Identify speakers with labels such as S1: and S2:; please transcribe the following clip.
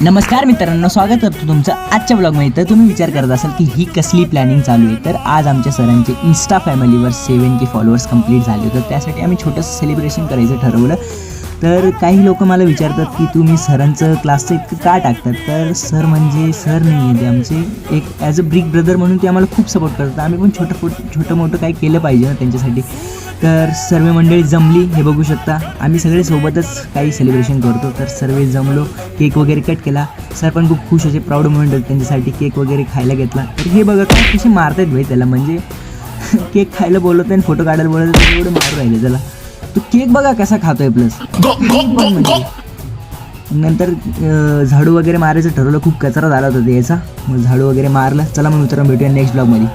S1: नमस्कार मित्रांनो, स्वागत करतो तुमचं आजच्या ब्लॉगमध्ये. तर तुम्ही विचार करत असाल की ही कसली प्लॅनिंग चालू आहे. तर आज आमच्या सरांचे इन्स्टा फॅमिलीवर 7K फॉलोअर्स कंप्लीट झाले होते. त्यासाठी आम्ही छोटंसं सेलिब्रेशन करायचं ठरवलं. तर काही लोक मला विचारतात की तुम्ही सरांचं क्लासचं इतकं का टाकतात. तर सर म्हणजे सर नाही आहे, ते आमचे एक ॲज अ बिग ब्रदर म्हणून ते आम्हाला खूप सपोर्ट करतात. आम्ही पण छोटं मोठं काही केलं पाहिजे ना त्यांच्यासाठी. तर सर्व मंडळी जमली, हे बघू शकता. आम्ही सगळे सोबतच काही सेलिब्रेशन करतो. तर सर्व जमलो, केक वगैरे कट केला. सर पण खूप खुश होते, प्राऊड मोमेंट होते त्यांच्यासाठी. केक वगैरे खायला घेतला. तर हे बघा काय कसे मारतात भाई त्याला, म्हणजे केक खायला बोलवतं आणि फोटो काढायला बोलवतं, तर एवढं मारू राहिले त्याला. तो केक बघा कसा खातोय. प्लस म्हणजे नंतर झाडू वगैरे मारायचं ठरवलं. खूप कचरा झाला होता याचा, मग झाडू वगैरे मारला. चला मग मित्रांनो भेटूया नेक्स्ट ब्लॉगमध्ये.